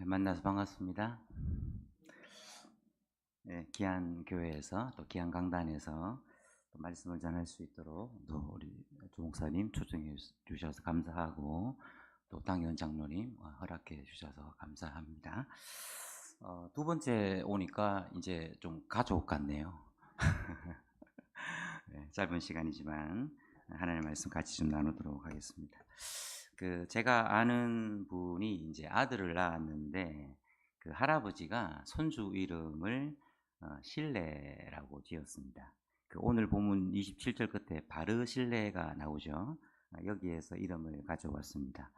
만나서 반갑습니다. 네, 귀한 교회에서 또 귀한 강단에서 또 말씀을 전할 수 있도록 또 우리 조 목사님 초청해 주셔서 감사하고 또 당연 장로님 허락해 주셔서 감사합니다. 두 번째 오니까 이제 좀 가족 같네요. 네, 짧은 시간이지만 하나님의 말씀 같이 좀 나누도록 하겠습니다. 제가 아는 분이 이제 아들을 낳았는데 그 할아버지가 손주 이름을 실레라고 지었습니다. 오늘 본문 27절 끝에 바르실레가 나오죠. 여기에서 이름을 가져왔습니다.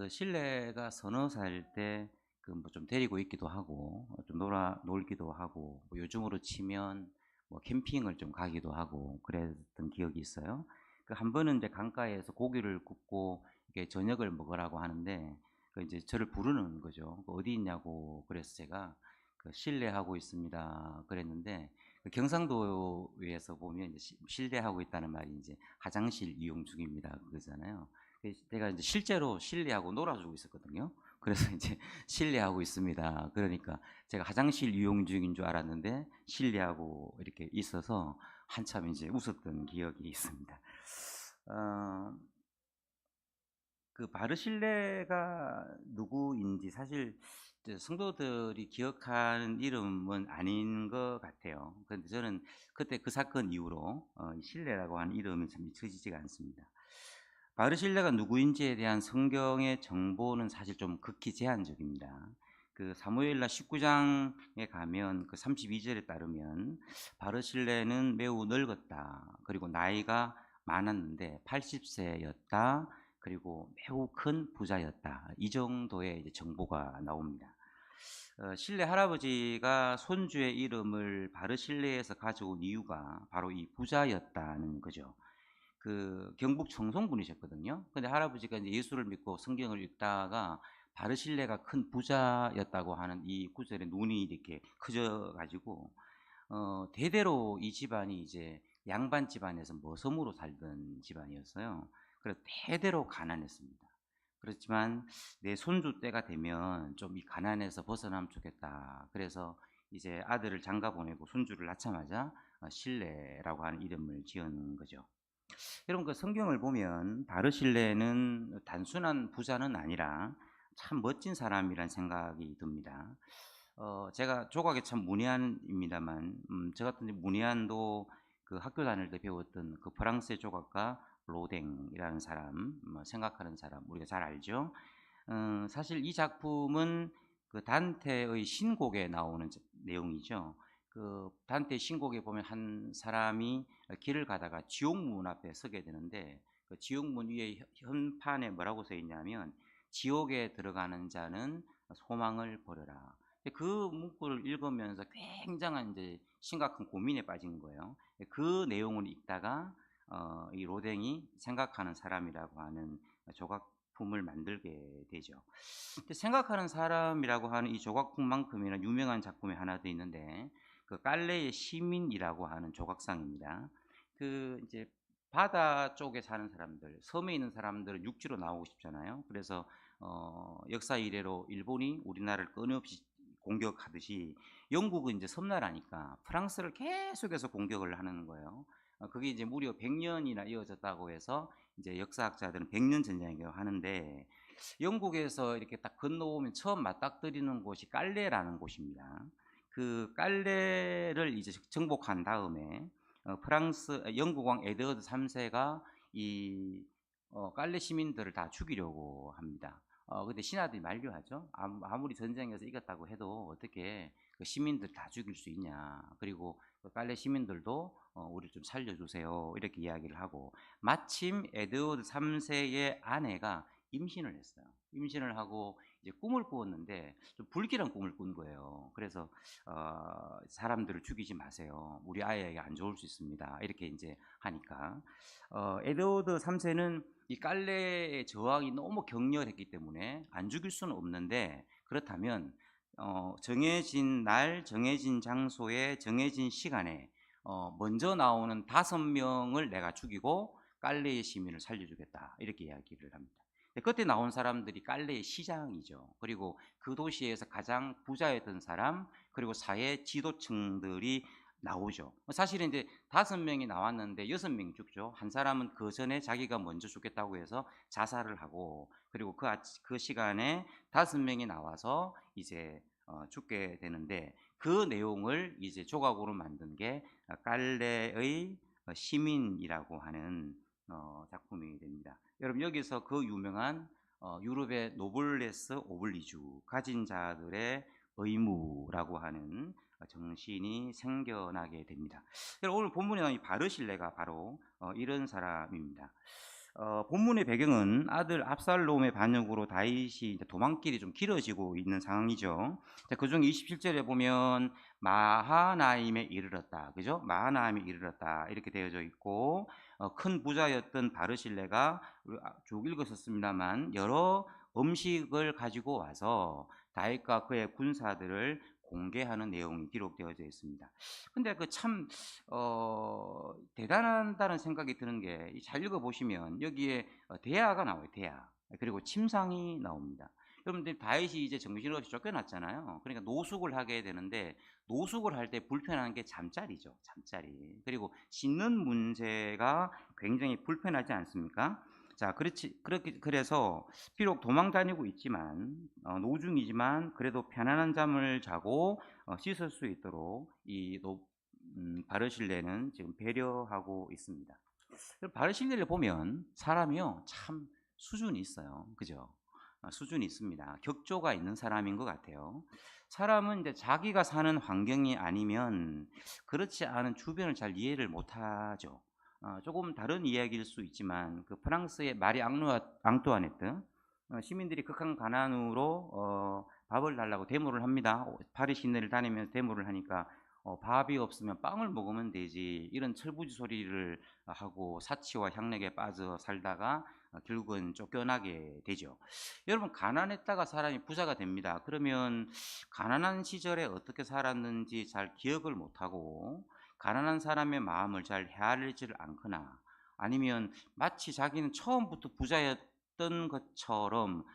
실레가 서너 살 때 뭐 좀 데리고 있기도 하고 좀 놀기도 하고 뭐 요즘으로 치면 뭐 캠핑을 좀 가기도 하고 그랬던 기억이 있어요. 한 번은 이제 강가에서 고기를 굽고 이렇게 저녁을 먹으라고 하는데 이제 저를 부르는 거죠. 어디 있냐고 그래서 제가 실내하고 있습니다. 그랬는데 경상도에서 보면 이제 실내하고 있다는 말이 이제 화장실 이용 중입니다. 그러잖아요. 제가 이제 실제로 실내하고 놀아주고 있었거든요. 그래서 이제 실내하고 있습니다. 그러니까 제가 화장실 이용 중인 줄 알았는데 실내하고 이렇게 있어서 한참 이제 웃었던 기억이 있습니다. 바르실레가 누구인지 사실 성도들이 기억하는 이름은 아닌 것 같아요. 그런데 저는 그때 그 사건 이후로 이 실레라고 하는 이름이 참 잊혀지지가 않습니다. 바르실레가 누구인지에 대한 성경의 정보는 사실 좀 극히 제한적입니다. 사무엘라 19장에 가면 32절에 따르면 바르실레는 매우 늙었다. 그리고 나이가 많았는데 80세였다. 그리고 매우 큰 부자였다. 이 정도의 이제 정보가 나옵니다. 실레 할아버지가 손주의 이름을 바르실레에서 가져온 이유가 바로 이 부자였다는 거죠. 경북 청송분이셨거든요. 근데 할아버지가 이제 예수를 믿고 성경을 읽다가 바르실레가 큰 부자였다고 하는 이 구절에 눈이 이렇게 커져 가지고 대대로 이 집안이 이제 양반 집안에서 머섬으로 살던 집안이었어요. 그래서 대대로 가난했습니다. 그렇지만 내 손주 때가 되면 좀 이 가난에서 벗어나면 좋겠다. 그래서 이제 아들을 장가 보내고 손주를 낳자마자 실레라고 하는 이름을 지은 거죠. 여러분 성경을 보면 바르실레는 단순한 부자는 아니라 참 멋진 사람이란 생각이 듭니다. 제가 조각에 참 문외한입니다만 저 같은 문외한도 학교 다닐 때 배웠던 프랑스의 조각가 로댕이라는 사람, 생각하는 사람 우리가 잘 알죠. 사실 이 작품은 단테의 신곡에 나오는 내용이죠. 단테 신곡에 보면 한 사람이 길을 가다가 지옥문 앞에 서게 되는데 지옥문 위에 현판에 뭐라고 써 있냐면 지옥에 들어가는 자는 소망을 버려라. 그 문구를 읽으면서 굉장한 이제 심각한 고민에 빠진 거예요. 그 내용을 읽다가 이 로댕이 생각하는 사람이라고 하는 조각품을 만들게 되죠. 생각하는 사람이라고 하는 이 조각품만큼이나 유명한 작품이 하나 더 있는데 깔레의 시민이라고 하는 조각상입니다. 이제 바다 쪽에 사는 사람들, 섬에 있는 사람들은 육지로 나오고 싶잖아요. 그래서 역사 이래로 일본이 우리나라를 끊임없이 공격하듯이 영국은 이제 섬나라니까 프랑스를 계속해서 공격을 하는 거예요. 그게 이제 무려 100년이나 이어졌다고 해서 이제 역사학자들은 100년 전쟁이라고 하는데 영국에서 이렇게 딱 건너오면 처음 맞닥뜨리는 곳이 깔레라는 곳입니다. 깔레를 이제 정복한 다음에 영국 왕 에드워드 3세가 이 깔레 시민들을 다 죽이려고 합니다. 근데 신하들이 만류하죠. 아무리 전쟁에서 이겼다고 해도 어떻게 시민들 다 죽일 수 있냐. 그리고 깔레 시민들도 우리 좀 살려주세요. 이렇게 이야기를 하고 마침 에드워드 3세의 아내가 임신을 했어요. 임신을 하고 이제 꿈을 꾸었는데 좀 불길한 꿈을 꾼 거예요. 그래서 사람들을 죽이지 마세요. 우리 아이에게 안 좋을 수 있습니다. 이렇게 이제 하니까 에드워드 3세는 이 깔레의 저항이 너무 격렬했기 때문에 안 죽일 수는 없는데 그렇다면 정해진 날, 정해진 장소에, 정해진 시간에 먼저 나오는 5명을 내가 죽이고 깔레의 시민을 살려주겠다 이렇게 이야기를 합니다. 그때 나온 사람들이 깔레의 시장이죠. 그리고 그 도시에서 가장 부자였던 사람, 그리고 사회 지도층들이 나오죠. 사실은 이제 5명이 나왔는데 6명이 죽죠. 한 사람은 그 전에 자기가 먼저 죽겠다고 해서 자살을 하고, 그리고 그 시간에 5명이 나와서 이제 죽게 되는데, 그 내용을 이제 조각으로 만든 게 깔레의 시민이라고 하는 작품이 됩니다. 여러분, 여기서 그 유명한 유럽의 노블레스 오블리주, 가진 자들의 의무라고 하는 정신이 생겨나게 됩니다. 오늘 본문에 나온 이 바르실레가 바로 이런 사람입니다. 본문의 배경은 아들 압살롬의 반역으로 다윗이 도망길이 좀 길어지고 있는 상황이죠. 그중 27절에 보면 마하나임에 이르렀다, 그죠? 마하나임에 이르렀다 이렇게 되어져 있고, 큰 부자였던 바르실레가 쭉 읽었었습니다만 여러 음식을 가지고 와서 다윗과 그의 군사들을 공개하는 내용이 기록되어져 있습니다. 근데 그 참 대단하다는 생각이 드는 게, 잘 읽어보시면 여기에 대야가 나와요. 대야. 그리고 침상이 나옵니다. 여러분들, 다윗이 이제 정신없이 쫓겨났잖아요. 그러니까 노숙을 하게 되는데, 노숙을 할 때 불편한 게 잠자리죠. 잠자리. 그리고 씻는 문제가 굉장히 불편하지 않습니까? 자, 그래서 비록 도망 다니고 있지만, 노중이지만 그래도 편안한 잠을 자고 씻을 수 있도록 이 바르실레는 지금 배려하고 있습니다. 바르실레를 보면 사람이요, 참 수준이 있어요. 그죠? 수준이 있습니다. 격조가 있는 사람인 것 같아요. 사람은 이제 자기가 사는 환경이 아니면 그렇지 않은 주변을 잘 이해를 못하죠. 조금 다른 이야기일 수 있지만, 그 프랑스의 마리 앙뚜아네트, 시민들이 극한 가난으로 밥을 달라고 데모를 합니다. 파리 시내를 다니면서 데모를 하니까 밥이 없으면 빵을 먹으면 되지, 이런 철부지 소리를 하고 사치와 향락에 빠져 살다가 결국은 쫓겨나게 되죠. 여러분, 가난했다가 사람이 부자가 됩니다. 그러면 가난한 시절에 어떻게 살았는지 잘 기억을 못하고, 가난한 사람의 마음을 잘 헤아리지를 않거나, 아니면 마치 자기는 처음부터 부자였던 것처럼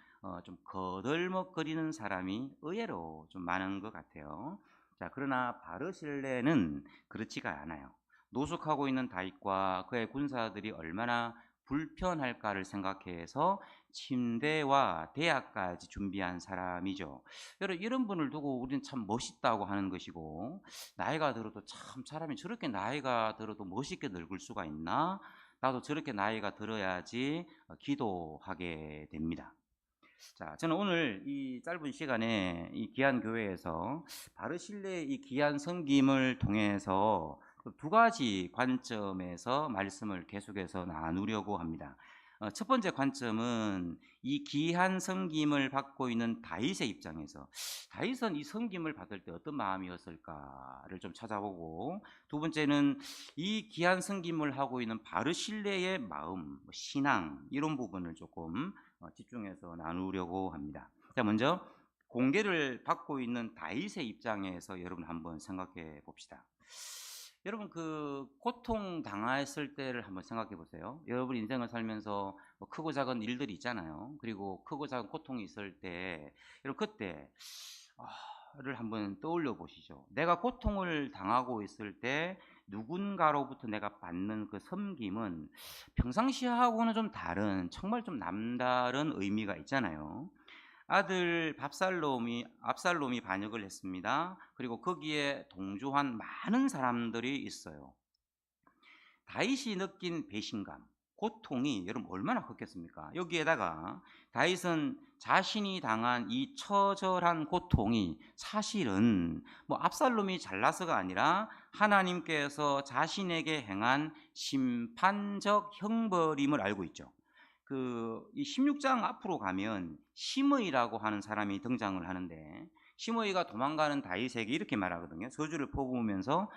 좀 거들먹거리는 사람이 의외로 좀 많은 것 같아요. 자, 그러나 바르실레는 그렇지가 않아요. 노숙하고 있는 다윗과 그의 군사들이 얼마나 불편할까를 생각해서 침대와 대야까지 준비한 사람이죠. 여러분, 이런 분을 두고 우리는 참 멋있다고 하는 것이고, 나이가 들어도 참 사람이 저렇게 나이가 들어도 멋있게 늙을 수가 있나? 나도 저렇게 나이가 들어야지 기도하게 됩니다. 자, 저는 오늘 이 짧은 시간에 이 귀한 교회에서 바르실레의 이 귀한 섬김을 통해서 두 가지 관점에서 말씀을 계속해서 나누려고 합니다. 첫 번째 관점은 이 귀한 섬김을 받고 있는 다윗의 입장에서, 다윗은 이 섬김을 받을 때 어떤 마음이었을까를 좀 찾아보고, 두 번째는 이 귀한 섬김을 하고 있는 바르실레의 마음, 신앙, 이런 부분을 조금 집중해서 나누려고 합니다. 자, 먼저 공개를 받고 있는 다윗의 입장에서 여러분 한번 생각해 봅시다. 여러분, 그 고통 당했을 때를 한번 생각해 보세요. 여러분 인생을 살면서 뭐 크고 작은 일들이 있잖아요. 그리고 크고 작은 고통이 있을 때, 여러분 그때를 한번 떠올려 보시죠. 내가 고통을 당하고 있을 때 누군가로부터 내가 받는 그 섬김은 평상시하고는 좀 다른, 정말 좀 남다른 의미가 있잖아요. 아들 압살롬이 반역을 했습니다. 그리고 거기에 동조한 많은 사람들이 있어요. 다윗이 느낀 배신감, 고통이 여러분 얼마나 컸겠습니까? 여기에다가 다윗은 자신이 당한 이 처절한 고통이 사실은 뭐 압살롬이 잘나서가 아니라 하나님께서 자신에게 행한 심판적 형벌임을 알고 있죠. 이 16장 앞으로 가면 시므이라고 하는 사람이 등장을 하는데, 시므이가 도망가는 다윗에게 이렇게 말하거든요. 저주를 퍼부으면서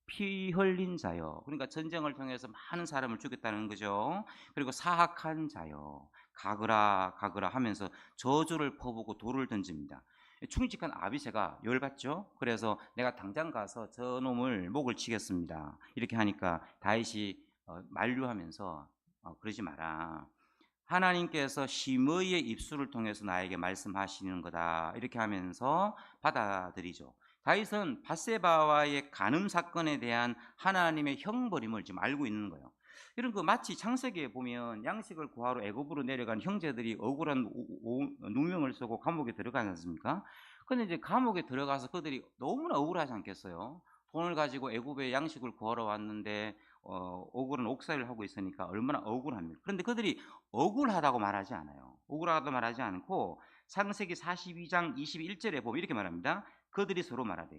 피 흘린 자여, 그러니까 전쟁을 통해서 많은 사람을 죽였다는 거죠. 그리고 사악한 자여, 가그라 가그라 하면서 저주를 퍼부고 돌을 던집니다. 충직한 아비새가 열받죠. 그래서 내가 당장 가서 저 놈을 목을 치겠습니다, 이렇게 하니까 다윗이 만류하면서 그러지 마라. 하나님께서 심의의 입술을 통해서 나에게 말씀하시는 거다. 이렇게 하면서 받아들이죠. 다윗은 밧세바와의 간음 사건에 대한 하나님의 형벌임을 지금 알고 있는 거예요. 이런 거 마치 창세기에 보면 양식을 구하러 애굽으로 내려간 형제들이 억울한 누명을 쓰고 감옥에 들어가지 않습니까? 근데 이제 감옥에 들어가서 그들이 너무나 억울하지 않겠어요? 돈을 가지고 애굽에 양식을 구하러 왔는데 억울한 옥살이를 하고 있으니까 얼마나 억울합니까? 그런데 그들이 억울하다고 말하지 않아요. 억울하다고 말하지 않고 창세기 42장 21절에 보면 이렇게 말합니다. 그들이 서로 말하되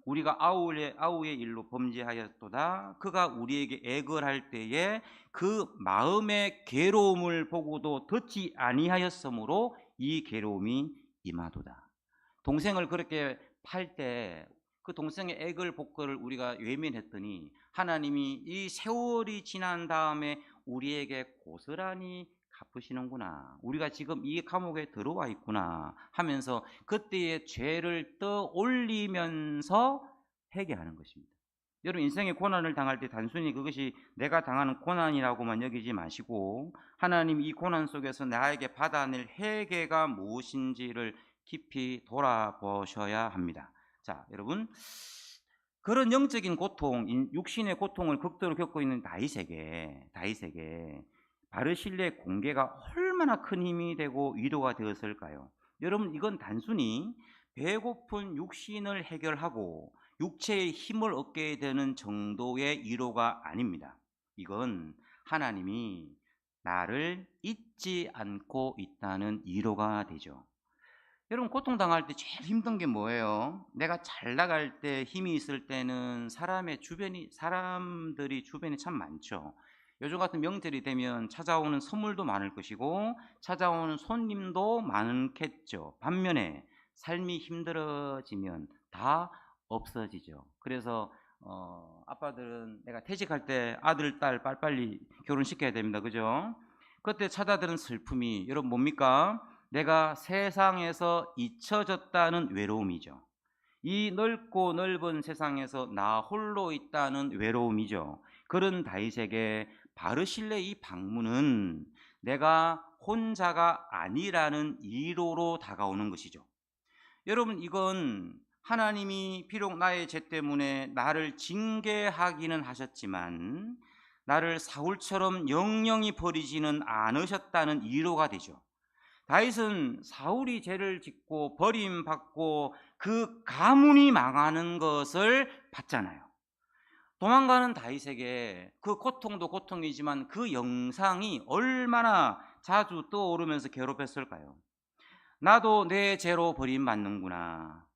우리가 아우의 일로 범죄하였도다. 그가 우리에게 애걸할 때에 그 마음의 괴로움을 보고도 듣지 아니하였으므로 이 괴로움이 임하도다. 동생을 그렇게 팔 때 그 동생의 애걸 복걸을 우리가 외면했더니 하나님이 이 세월이 지난 다음에 우리에게 고스란히 갚으시는구나. 우리가 지금 이 감옥에 들어와 있구나 하면서 그때의 죄를 떠올리면서 회개하는 것입니다. 여러분, 인생의 고난을 당할 때 단순히 그것이 내가 당하는 고난이라고만 여기지 마시고 하나님 이 고난 속에서 나에게 받아낼 회개가 무엇인지를 깊이 돌아보셔야 합니다. 자, 여러분, 그런 영적인 고통, 육신의 고통을 극도로 겪고 있는 다윗에게 바르실레의 공개가 얼마나 큰 힘이 되고 위로가 되었을까요? 여러분, 이건 단순히 배고픈 육신을 해결하고 육체의 힘을 얻게 되는 정도의 위로가 아닙니다. 이건 하나님이 나를 잊지 않고 있다는 위로가 되죠. 여러분, 고통당할 때 제일 힘든 게 뭐예요? 내가 잘 나갈 때, 힘이 있을 때는 사람들이 주변에 참 많죠. 요즘 같은 명절이 되면 찾아오는 선물도 많을 것이고 찾아오는 손님도 많겠죠. 반면에 삶이 힘들어지면 다 없어지죠. 그래서 아빠들은 내가 퇴직할 때 아들, 딸 빨리빨리 결혼시켜야 됩니다. 그죠? 그때 찾아드는 슬픔이 여러분 뭡니까? 내가 세상에서 잊혀졌다는 외로움이죠. 이 넓고 넓은 세상에서 나 홀로 있다는 외로움이죠. 그런 다윗에게 바르실레 이 방문은 내가 혼자가 아니라는 위로로 다가오는 것이죠. 여러분, 이건 하나님이 비록 나의 죄 때문에 나를 징계하기는 하셨지만 나를 사울처럼 영영히 버리지는 않으셨다는 위로가 되죠. 다윗은 사울이 죄를 짓고 버림받고 그 가문이 망하는 것을 봤잖아요. 도망가는 다윗에게 그 고통도 고통이지만 그 영상이 얼마나 자주 떠오르면서 괴롭혔을까요? 나도 내 죄로 버림받는구나.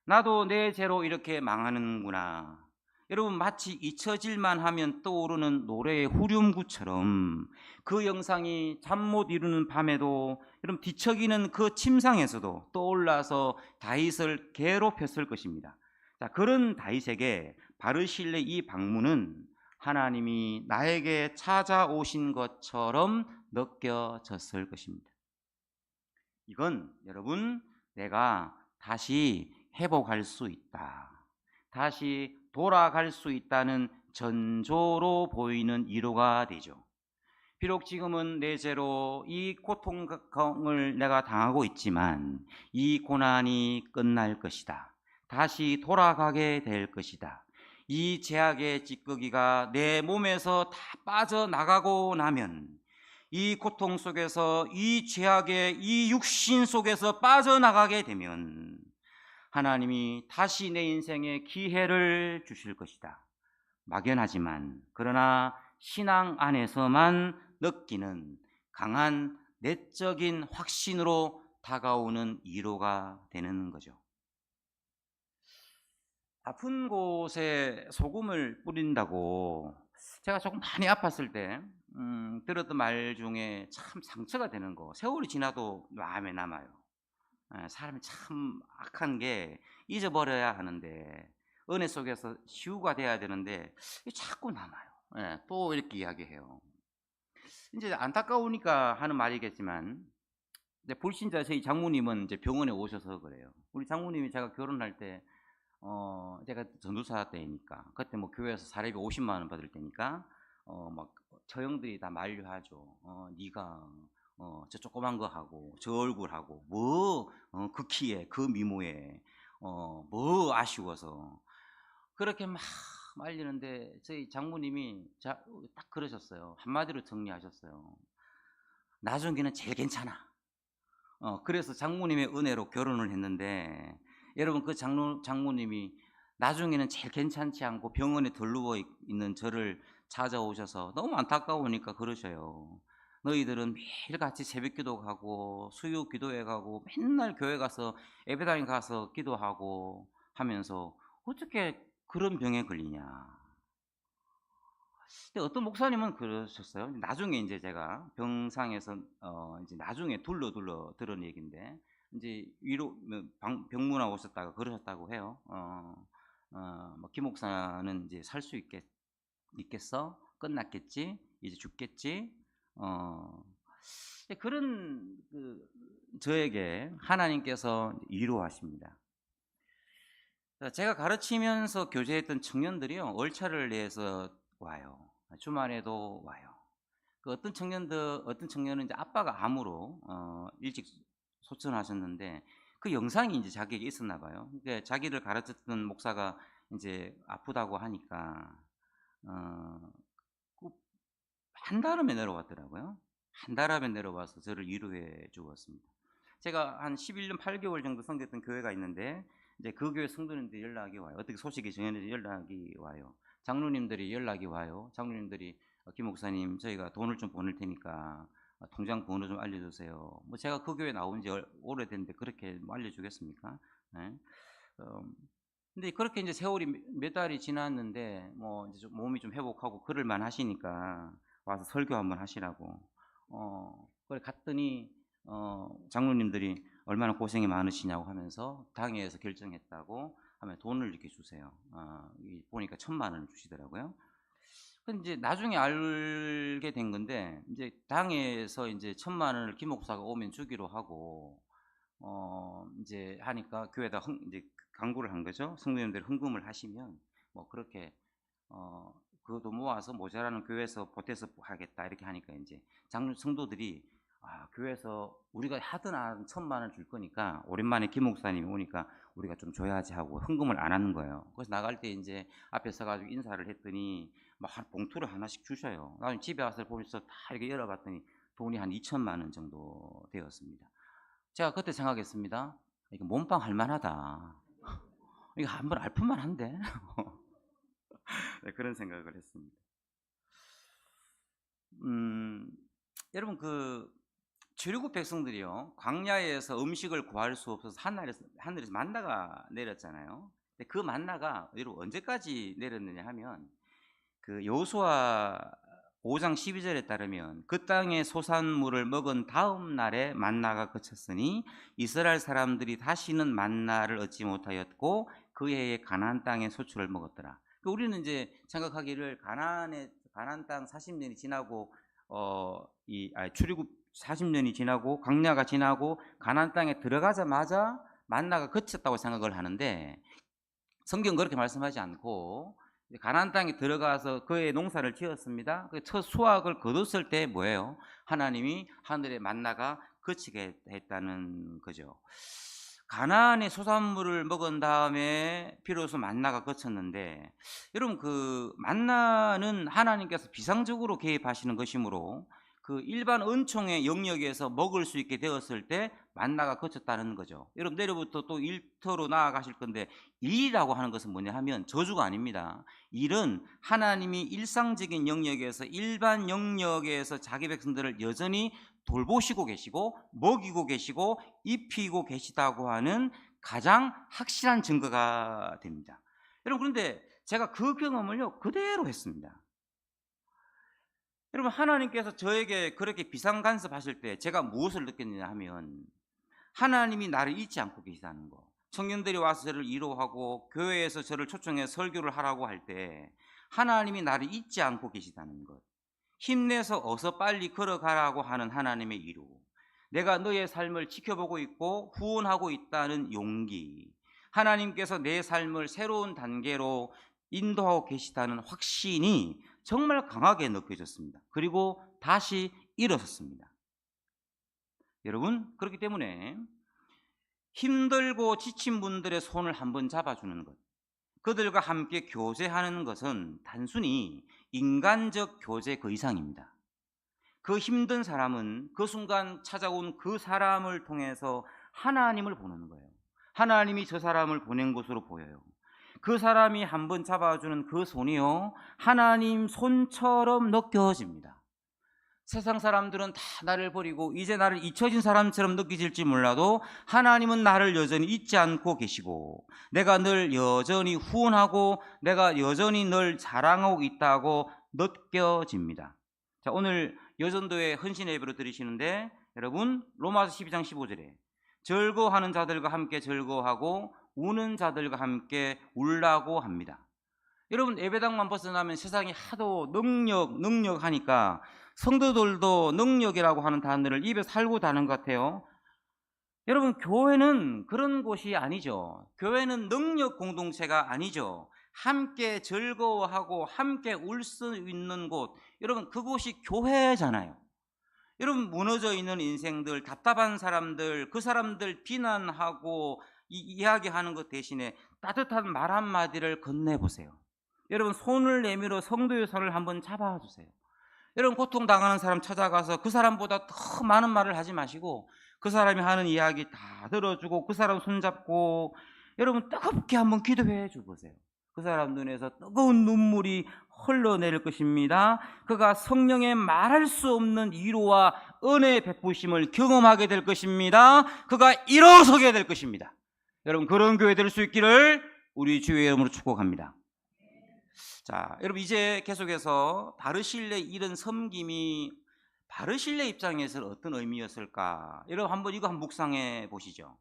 나도 내 죄로 이렇게 망하는구나. 여러분, 마치 잊혀질만 하면 떠오르는 노래의 후렴구처럼 그 영상이 잠 못 이루는 밤에도 여러분 뒤척이는 그 침상에서도 떠올라서 다윗을 괴롭혔을 것입니다. 자, 그런 다윗에게 바르실레 이 방문은 하나님이 나에게 찾아오신 것처럼 느껴졌을 것입니다. 이건 여러분, 내가 다시 회복할 수 있다, 다시 돌아갈 수 있다는 전조로 보이는 위로가 되죠. 비록 지금은 내 죄로 이 고통을 내가 당하고 있지만 이 고난이 끝날 것이다. 다시 돌아가게 될 것이다. 이 죄악의 찌꺼기가 내 몸에서 다 빠져나가고 나면 이 고통 속에서 이 죄악의 이 육신 속에서 빠져나가게 되면 하나님이 다시 내 인생에 기회를 주실 것이다. 막연하지만 그러나 신앙 안에서만 느끼는 강한 내적인 확신으로 다가오는 위로가 되는 거죠. 아픈 곳에 소금을 뿌린다고 제가 조금 많이 아팠을 때 들었던 말 중에 참 상처가 되는 거, 세월이 지나도 마음에 남아요. 사람이 참 악한 게 잊어버려야 하는데 은혜 속에서 치유가 돼야 되는데 자꾸 남아요. 또 이렇게 이야기해요. 이제 안타까우니까 하는 말이겠지만 불신자 저희 장모님은 이제 병원에 오셔서 그래요. 우리 장모님이 제가 결혼할 때 제가 전도사 때니까 그때 뭐 교회에서 사례비 50만 원 받을 때니까 막 처형들이 다 만류하죠. 네가 저 조그만 거 하고 저 얼굴 하고 뭐 그 키에 그 미모에 뭐 아쉬워서 그렇게 막 말리는데 저희 장모님이 딱 그러셨어요. 한마디로 정리하셨어요. 나중에는 제일 괜찮아. 그래서 장모님의 은혜로 결혼을 했는데 여러분 그 장모님이 나중에는 제일 괜찮지 않고 병원에 덜 누워 있는 저를 찾아오셔서 너무 안타까우니까 그러셔요. 너희들은 매일같이 새벽기도 가고 수요 기도회 가고 맨날 교회 가서 예배당에 가서 기도하고 하면서 어떻게 그런 병에 걸리냐. 근데 어떤 목사님은 그러셨어요. 나중에 이제 제가 병상에서 이제 나중에 둘러 들은 얘기인데 이제 위로 병문안 오셨다가 그러셨다고 해요. 뭐김 목사는 이제 살 수 있겠어? 끝났겠지? 이제 죽겠지? 그런 저에게 하나님께서 위로하십니다. 제가 가르치면서 교제했던 청년들이요, 월차를 내서 와요. 주말에도 와요. 어떤 청년은 이제 아빠가 암으로 일찍 소천하셨는데 그 영상이 이제 자기에게 있었나 봐요. 그러니까 자기를 가르쳤던 목사가 이제 아프다고 하니까 한달음에 내려왔더라고요. 한달음에 내려와서 저를 위로해 주었습니다. 제가 한 11년 8개월 정도 섬겼던 교회가 있는데 이제 그 교회 성도님들이 연락이 와요. 어떻게 소식이 전해져 연락이 와요. 장로님들이 연락이 와요. 장로님들이 김 목사님 저희가 돈을 좀 보낼 테니까 통장 번호 좀 알려주세요. 뭐 제가 그 교회 나온 지 오래됐는데 그렇게 뭐 알려주겠습니까? 네. 근데 그렇게 이제 세월이 몇 달이 지났는데 뭐 이제 좀 몸이 좀 회복하고 그럴만 하시니까 와서 설교 한번 하시라고 그래 갔더니 장로님들이 얼마나 고생이 많으시냐고 하면서 당회에서 결정했다고 하면 돈을 이렇게 주세요. 보니까 1,000만 원을 주시더라고요. 근데 이제 나중에 알게 된 건데 이제 당회에서 이제 1,000만 원을 김 목사가 오면 주기로 하고 이제 하니까 교회에다 이제 강구를 한 거죠. 성도님들이 헌금을 하시면 뭐 그렇게 그것도 모아서 모자라는 교회에서 보태서 하겠다 이렇게 하니까 이제 성도들이 교회에서 우리가 하든 안 1,000만 원 줄 거니까 오랜만에 김 목사님이 오니까 우리가 좀 줘야지 하고 헌금을 안 하는 거예요. 그래서 나갈 때 이제 앞에 서가지고 인사를 했더니 막 봉투를 하나씩 주셔요. 나중에 집에 와서 보면서 다 이렇게 열어봤더니 돈이 한 2,000만 원 정도 되었습니다. 제가 그때 생각했습니다. 이거 몸빵 할만하다. 이거 한번 알품만 한데. 네, 그런 생각을 했습니다. 여러분 출애굽 백성들이요 광야에서 음식을 구할 수 없어서 하늘에서 만나가 내렸잖아요. 근데 그 만나가 여러분 언제까지 내렸느냐 하면 여호수아 5장 12절에 따르면 그 땅의 소산물을 먹은 다음 날에 만나가 그쳤으니 이스라엘 사람들이 다시는 만나를 얻지 못하였고 그 해에 가나안 땅의 소출을 먹었더라. 우리는 이제 생각하기를 가나안 땅 40년이 지나고 출애굽 40년이 지나고 광야가 지나고 가나안 땅에 들어가자마자 만나가 그쳤다고 생각을 하는데 성경 그렇게 말씀하지 않고 가나안 땅에 들어가서 그의 농사를 지었습니다. 첫 수확을 거뒀을 때 뭐예요? 하나님이 하늘의 만나가 그치게 했다는 거죠. 가나안의 소산물을 먹은 다음에 비로소 만나가 그쳤는데 여러분 만나는 하나님께서 비상적으로 개입하시는 것이므로 일반 은총의 영역에서 먹을 수 있게 되었을 때 만나가 그쳤다는 거죠. 여러분 내일부터 또 일터로 나아가실 건데 일이라고 하는 것은 뭐냐 하면 저주가 아닙니다. 일은 하나님이 일상적인 영역에서 일반 영역에서 자기 백성들을 여전히 돌보시고 계시고 먹이고 계시고 입히고 계시다고 하는 가장 확실한 증거가 됩니다. 여러분 그런데 제가 그 경험을요 그대로 했습니다. 여러분 하나님께서 저에게 그렇게 비상간섭하실 때 제가 무엇을 느꼈느냐 하면 하나님이 나를 잊지 않고 계시다는 거. 청년들이 와서 저를 위로하고 교회에서 저를 초청해 설교를 하라고 할 때 하나님이 나를 잊지 않고 계시다는 것. 힘내서 어서 빨리 걸어가라고 하는 하나님의 위로. 내가 너의 삶을 지켜보고 있고 후원하고 있다는 용기. 하나님께서 내 삶을 새로운 단계로 인도하고 계시다는 확신이 정말 강하게 느껴졌습니다. 그리고 다시 일어섰습니다. 여러분, 그렇기 때문에 힘들고 지친 분들의 손을 한번 잡아주는 것, 그들과 함께 교제하는 것은 단순히 인간적 교제 그 이상입니다. 그 힘든 사람은 그 순간 찾아온 그 사람을 통해서 하나님을 보는 거예요. 하나님이 저 사람을 보낸 것으로 보여요. 그 사람이 한번 잡아주는 그 손이요, 하나님 손처럼 느껴집니다. 세상 사람들은 다 나를 버리고 이제 나를 잊혀진 사람처럼 느껴질지 몰라도 하나님은 나를 여전히 잊지 않고 계시고, 내가 늘 여전히 후원하고 내가 여전히 늘 사랑하고 있다고 느껴집니다. 자, 오늘 여전도의 헌신 예배로 드리시는데, 여러분 로마서 12장 15절에 즐거워하는 자들과 함께 즐거워하고 우는 자들과 함께 울라고 합니다. 여러분, 예배당만 벗어나면 세상이 하도 능력 하니까 성도들도 능력이라고 하는 단어를 입에 살고 다는 것 같아요. 여러분, 교회는 그런 곳이 아니죠. 교회는 능력 공동체가 아니죠. 함께 즐거워하고 함께 울 수 있는 곳, 여러분 그곳이 교회잖아요. 여러분, 무너져 있는 인생들, 답답한 사람들, 그 사람들 비난하고 이야기하는 것 대신에 따뜻한 말 한마디를 건네보세요. 여러분, 손을 내밀어 성도의 손을 한번 잡아주세요. 여러분, 고통당하는 사람 찾아가서 그 사람보다 더 많은 말을 하지 마시고 그 사람이 하는 이야기 다 들어주고 그 사람 손잡고 여러분 뜨겁게 한번 기도해 주보세요. 그 사람 눈에서 뜨거운 눈물이 흘러내릴 것입니다. 그가 성령의 말할 수 없는 위로와 은혜의 베푸심을 경험하게 될 것입니다. 그가 일어서게 될 것입니다. 여러분, 그런 교회 될 수 있기를 우리 주의 이름으로 축복합니다. 자, 여러분, 이제 계속해서 바르실레 이런 섬김이 바르실레 입장에서 어떤 의미였을까? 여러분, 한번 이거 한번 묵상해 보시죠.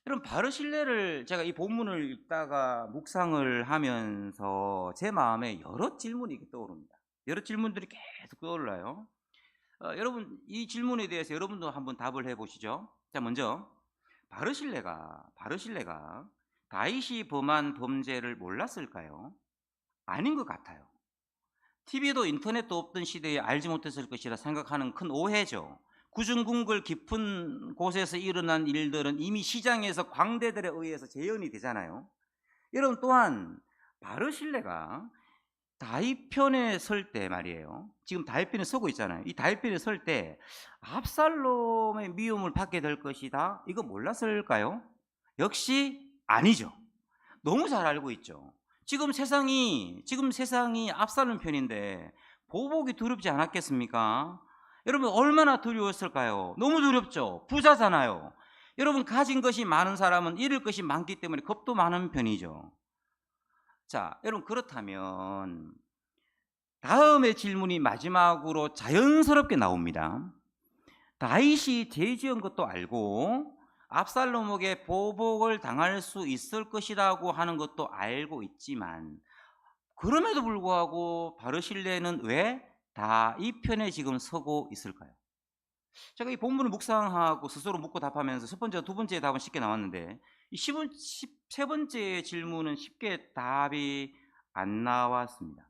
여러분, 바르실레를 제가 이 본문을 읽다가 묵상을 하면서 제 마음에 여러 질문이 떠오릅니다. 여러 질문들이 계속 떠올라요. 여러분, 이 질문에 대해서 여러분도 한번 답을 해보시죠. 자, 먼저 바르실레가 다윗이 범한 범죄를 몰랐을까요? 아닌 것 같아요. TV도 인터넷도 없던 시대에 알지 못했을 것이라 생각하는 큰 오해죠. 구중궁궐 깊은 곳에서 일어난 일들은 이미 시장에서 광대들에 의해서 재현이 되잖아요. 여러분, 또한 바르실레가 다윗 편에 설 때 말이에요. 지금 다윗 편에 서고 있잖아요. 이 다윗 편에 설 때 압살롬의 미움을 받게 될 것이다, 이거 몰랐을까요? 역시 아니죠. 너무 잘 알고 있죠. 지금 세상이 압살롬 편인데 보복이 두렵지 않았겠습니까? 여러분, 얼마나 두려웠을까요? 너무 두렵죠. 부자잖아요. 여러분, 가진 것이 많은 사람은 잃을 것이 많기 때문에 겁도 많은 편이죠. 자, 여러분, 그렇다면 다음의 질문이 마지막으로 자연스럽게 나옵니다. 다윗이 죄 지은 것도 알고 압살롬에게 보복을 당할 수 있을 것이라고 하는 것도 알고 있지만, 그럼에도 불구하고 바르실레는 왜 다윗 편에 지금 서고 있을까요? 제가 이 본문을 묵상하고 스스로 묻고 답하면서 첫 번째, 두 번째 답은 쉽게 나왔는데, 이 13번째 질문은 쉽게 답이 안 나왔습니다.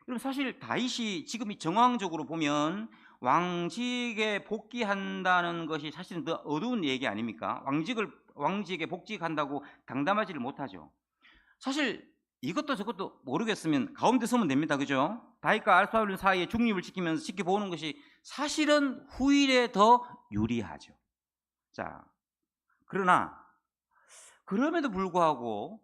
그럼 사실 다윗이 지금 이 정황적으로 보면 왕직에 복귀한다는 것이 사실은 더 어두운 얘기 아닙니까? 왕직에 복직한다고 당담하지를 못하죠. 사실 이것도 저것도 모르겠으면 가운데 서면 됩니다. 그죠? 다윗과 압살롬 사이에 중립을 지키면서 지켜보는 것이 사실은 후일에 더 유리하죠. 자, 그러나 그럼에도 불구하고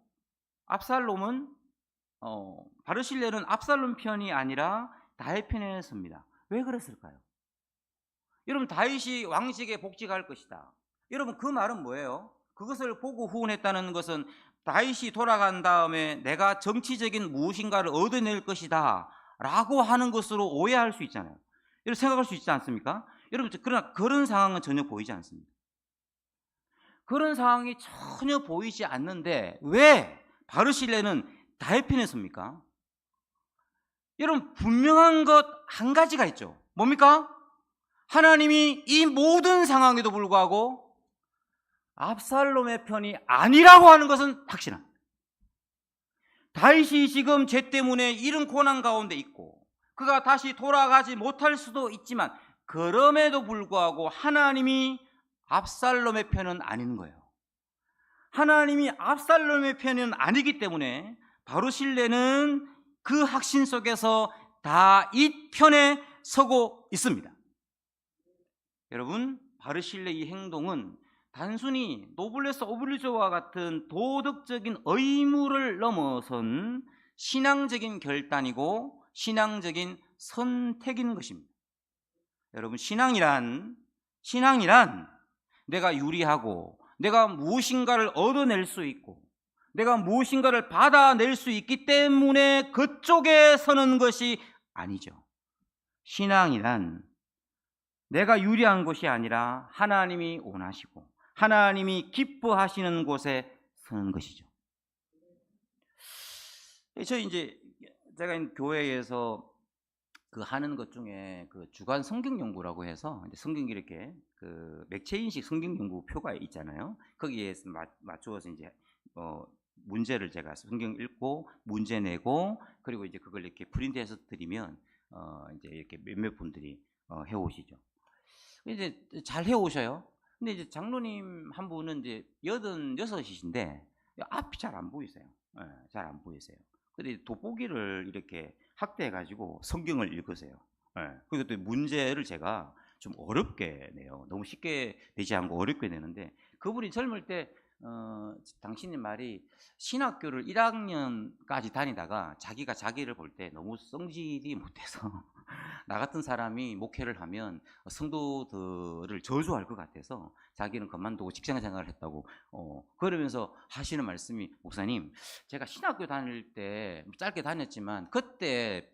바르실레는 압살롬 편이 아니라 다윗 편에 섭니다. 왜 그랬을까요? 여러분, 다윗이 왕직에 복직할 것이다. 여러분, 그 말은 뭐예요? 그것을 보고 후원했다는 것은 다윗이 돌아간 다음에 내가 정치적인 무엇인가를 얻어낼 것이다 라고 하는 것으로 오해할 수 있잖아요. 이렇게 생각할 수 있지 않습니까? 여러분, 그러나 그런 상황은 전혀 보이지 않습니다. 그런 상황이 전혀 보이지 않는데 왜 바르실레는 다윗 편에 섭니까? 여러분, 분명한 것 한 가지가 있죠. 뭡니까? 하나님이 이 모든 상황에도 불구하고 압살롬의 편이 아니라고 하는 것은 확실합니다. 다윗이 지금 죄 때문에 이런 고난 가운데 있고 그가 다시 돌아가지 못할 수도 있지만 그럼에도 불구하고 하나님이 압살롬의 편은 아닌 거예요. 하나님이 압살롬의 편은 아니기 때문에 바르실레는 그 확신 속에서 다윗 편에 서고 있습니다. 여러분, 바르실레 이 행동은 단순히 노블레스 오블리주와 같은 도덕적인 의무를 넘어선 신앙적인 결단이고 신앙적인 선택인 것입니다. 여러분, 신앙이란 내가 유리하고 내가 무엇인가를 얻어낼 수 있고 내가 무엇인가를 받아낼 수 있기 때문에 그쪽에 서는 것이 아니죠. 신앙이란 내가 유리한 것이 아니라 하나님이 원하시고 하나님이 기뻐하시는 곳에 서는 것이죠. 제가 교회에서 그 하는 것 중에 그 주간 성경 연구라고 해서 성경 이렇게 그 맥체인식 성경 연구 표가 있잖아요. 거기에 맞추어서 이제 문제를 제가 성경 읽고 문제 내고 그리고 이제 그걸 이렇게 프린트해서 드리면 이제 이렇게 몇몇 분들이 해 오시죠. 이제 잘 해 오셔요. 근데 이제 장로님 한 분은 이제 86이신데 앞이 잘 안 보이세요. 네, 잘 안 보이세요. 근데 돋보기를 이렇게 확대해가지고 성경을 읽으세요. 네. 그리고 또 문제를 제가 좀 어렵게 내요. 너무 쉽게 되지 않고 어렵게 내는데 그분이 젊을 때 당신의 말이 신학교를 1학년까지 다니다가 자기가 자기를 볼 때 너무 성질이 못해서 나 같은 사람이 목회를 하면 성도들을 저주할 것 같아서 자기는 그만두고 직장생활을 했다고 그러면서 하시는 말씀이 목사님 제가 신학교 다닐 때 짧게 다녔지만 그때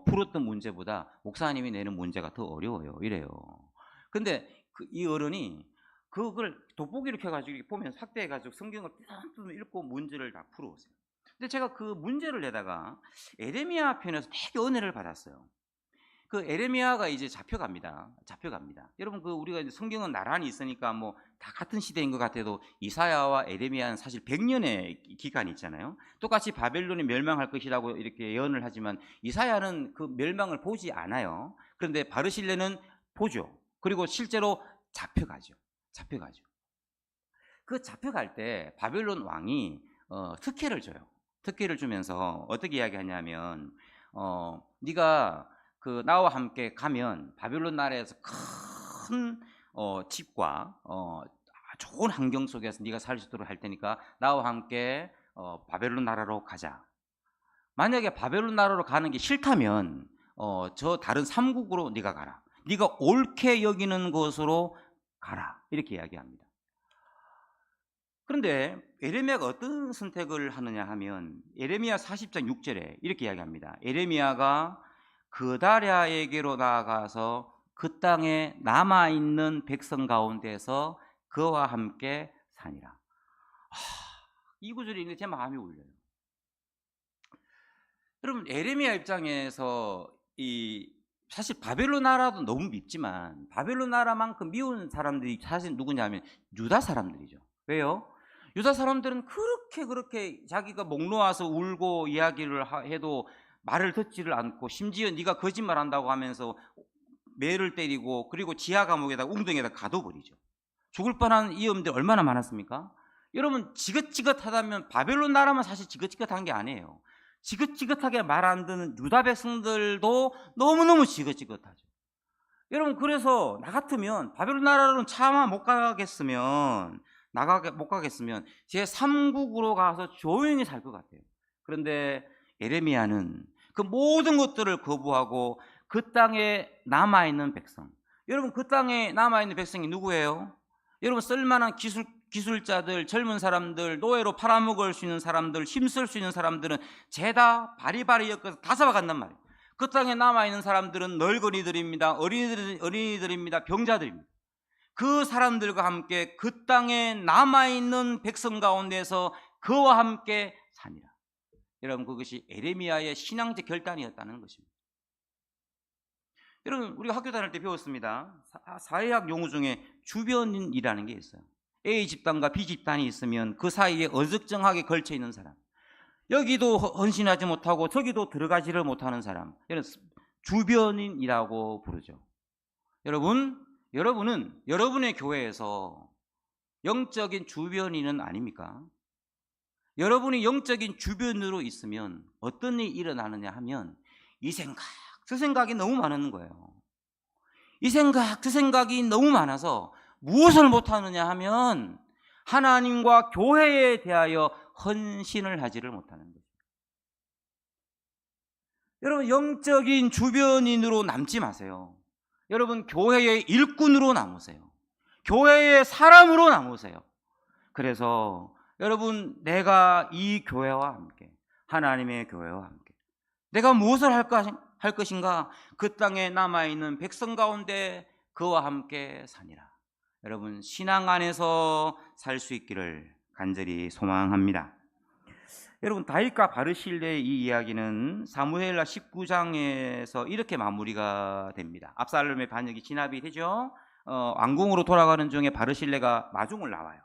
풀었던 문제보다 목사님이 내는 문제가 더 어려워요 이래요. 근데 이 어른이 그걸 돋보기를 켜가지고 이렇게 보면 확대해가지고 성경을 뜯어 읽고 문제를 다 풀어오세요. 근데 제가 그 문제를 내다가 에레미야 편에서 되게 은혜를 받았어요. 그 에레미야가 이제 잡혀갑니다. 여러분 우리가 이제 성경은 나란히 있으니까 뭐 다 같은 시대인 것 같아도 이사야와 에레미야는 사실 100년의 기간이 있잖아요. 똑같이 바벨론이 멸망할 것이라고 이렇게 예언을 하지만 이사야는 그 멸망을 보지 않아요. 그런데 바르실레는 보죠. 그리고 실제로 잡혀가죠. 그 잡혀갈 때 바벨론 왕이 특혜를 줘요. 특혜를 주면서 어떻게 이야기하냐면 네가 그 나와 함께 가면 바벨론 나라에서 큰 집과 좋은 환경 속에서 네가 살 수 있도록 할 테니까 나와 함께 바벨론 나라로 가자. 만약에 바벨론 나라로 가는 게 싫다면 저 다른 삼국으로 네가 가라. 네가 옳게 여기는 곳으로 가라. 이렇게 이야기합니다. 그런데 에레미야가 어떤 선택을 하느냐 하면 에레미야 40장 6절에 이렇게 이야기합니다. 에레미야가 그다랴에게로 나아가서 그 땅에 남아있는 백성 가운데서 그와 함께 사니라. 이 구절이 있는데 제 마음이 울려요. 여러분 에레미야 입장에서 사실 바벨론 나라도 너무 밉지만 바벨론 나라만큼 미운 사람들이 사실 누구냐면 유다 사람들이죠. 왜요? 유다 사람들은 그렇게 자기가 목 놓아서 울고 이야기를 해도 말을 듣지를 않고 심지어 네가 거짓말한다고 하면서 매를 때리고 그리고 지하 감옥에다 웅덩이에다 가둬버리죠. 죽을 뻔한 위험들 얼마나 많았습니까? 여러분 지긋지긋하다면 바벨론 나라만 사실 지긋지긋한 게 아니에요. 지긋지긋하게 말 안 듣는 유다 백성들도 너무너무 지긋지긋하죠. 여러분 그래서 나 같으면 바벨론 나라로는 차마 못 가겠으면 제 3국으로 가서 조용히 살 것 같아요. 그런데 에레미야는 그 모든 것들을 거부하고 그 땅에 남아있는 백성, 여러분 그 땅에 남아있는 백성이 누구예요? 여러분 쓸만한 기술자들, 젊은 사람들, 노예로 팔아먹을 수 있는 사람들, 힘쓸 수 있는 사람들은 죄다 바리바리 엮어서 다 잡아간단 말이에요. 그 땅에 남아있는 사람들은 널거니들입니다. 어린이들입니다. 병자들입니다. 그 사람들과 함께 그 땅에 남아있는 백성 가운데서 그와 함께 사니라. 여러분 그것이 에레미야의 신앙적 결단이었다는 것입니다. 여러분 우리가 학교 다닐 때 배웠습니다. 사회학 용어 중에 주변인이라는 게 있어요. A 집단과 B 집단이 있으면 그 사이에 어정쩡하게 걸쳐 있는 사람. 여기도 헌신하지 못하고 저기도 들어가지를 못하는 사람, 이런 주변인이라고 부르죠. 여러분은 여러분의 교회에서 영적인 주변인은 아닙니까? 여러분이 영적인 주변으로 있으면 어떤 일이 일어나느냐 하면 이 생각, 저 생각이 너무 많은 거예요. 이 생각, 저 생각이 너무 많아서 무엇을 못하느냐 하면 하나님과 교회에 대하여 헌신을 하지를 못하는 거죠. 여러분, 영적인 주변인으로 남지 마세요. 여러분, 교회의 일꾼으로 남으세요. 교회의 사람으로 남으세요. 그래서 여러분, 내가 이 교회와 함께, 하나님의 교회와 함께 내가 무엇을 할 것인가? 그 땅에 남아있는 백성 가운데 그와 함께 사니라. 여러분, 신앙 안에서 살 수 있기를 간절히 소망합니다. 여러분, 다윗과 바르실레의 이 이야기는 사무엘하 19장에서 이렇게 마무리가 됩니다. 압살롬의 반역이 진압이 되죠. 왕궁으로 돌아가는 중에 바르실레가 마중을 나와요.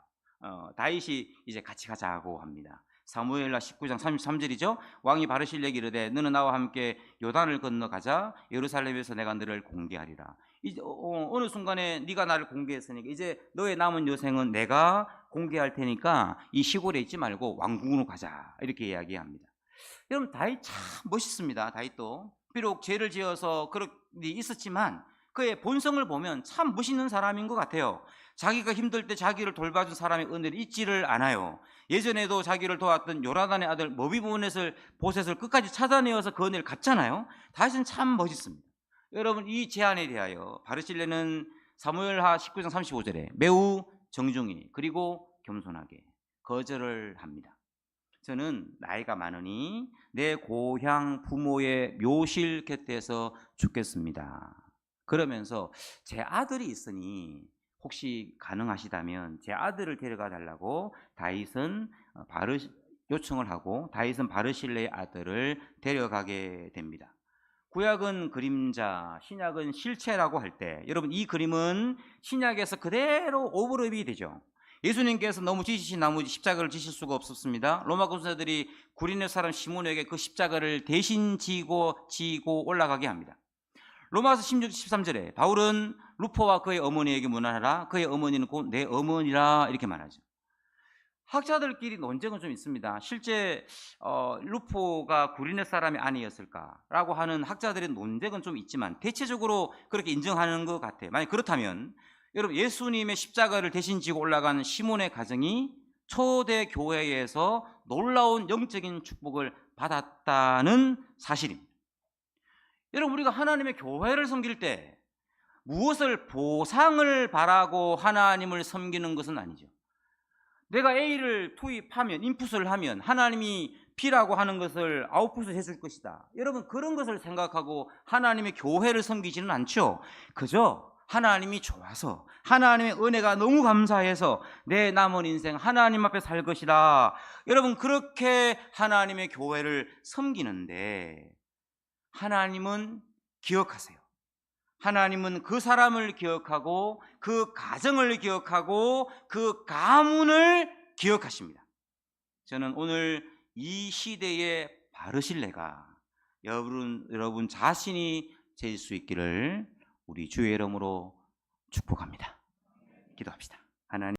다윗이 이제 같이 가자고 합니다. 사무엘하 19장 33절이죠. 왕이 바르실레에게 이르되 너는 나와 함께 요단을 건너가자. 예루살렘에서 내가 너를 공개하리라. 이제 어느 순간에 네가 나를 공개했으니까 이제 너의 남은 여생은 내가 공개할 테니까 이 시골에 있지 말고 왕궁으로 가자, 이렇게 이야기합니다. 여러분, 다윗 참 멋있습니다. 다윗도 비록 죄를 지어서 그런 일이 있었지만 그의 본성을 보면 참 멋있는 사람인 것 같아요. 자기가 힘들 때 자기를 돌봐준 사람의 은혜를 잊지를 않아요. 예전에도 자기를 도왔던 요나단의 아들 머비보셋을 끝까지 찾아내어서 그 은혜를 갚잖아요. 다윗은 참 멋있습니다. 여러분, 이 제안에 대하여 바르실레는 사무엘하 19장 35절에 매우 정중히 그리고 겸손하게 거절을 합니다. 저는 나이가 많으니 내 고향 부모의 묘실 곁에서 죽겠습니다. 그러면서 제 아들이 있으니 혹시 가능하시다면 제 아들을 데려가 달라고 다윗은 요청을 하고 다윗은 바르실레의 아들을 데려가게 됩니다. 구약은 그림자, 신약은 실체라고 할 때, 여러분, 이 그림은 신약에서 그대로 오버랩이 되죠. 예수님께서 너무 지치신 나머지 십자가를 지실 수가 없었습니다. 로마 군사들이 구리네 사람 시몬에게 그 십자가를 대신 지고 올라가게 합니다. 로마서 16, 13절에 바울은 루포와 그의 어머니에게 문안하라. 그의 어머니는 곧 내 어머니라, 이렇게 말하죠. 학자들끼리 논쟁은 좀 있습니다. 실제 루포가 구리네 사람이 아니었을까라고 하는 학자들의 논쟁은 좀 있지만 대체적으로 그렇게 인정하는 것 같아요. 만약 그렇다면 여러분, 예수님의 십자가를 대신 지고 올라간 시몬의 가정이 초대 교회에서 놀라운 영적인 축복을 받았다는 사실입니다. 여러분, 우리가 하나님의 교회를 섬길 때 무엇을 보상을 바라고 하나님을 섬기는 것은 아니죠. 내가 A를 투입하면, 인풋을 하면 하나님이 B라고 하는 것을 아웃풋을 해줄 것이다. 여러분, 그런 것을 생각하고 하나님의 교회를 섬기지는 않죠. 그저 하나님이 좋아서, 하나님의 은혜가 너무 감사해서 내 남은 인생 하나님 앞에 살 것이다. 여러분, 그렇게 하나님의 교회를 섬기는데 하나님은 기억하세요. 하나님은 그 사람을 기억하고 그 가정을 기억하고 그 가문을 기억하십니다. 저는 오늘 이 시대의 바르실레가 여러분 자신이 될 수 있기를 우리 주의 이름으로 축복합니다. 기도합시다. 하나님,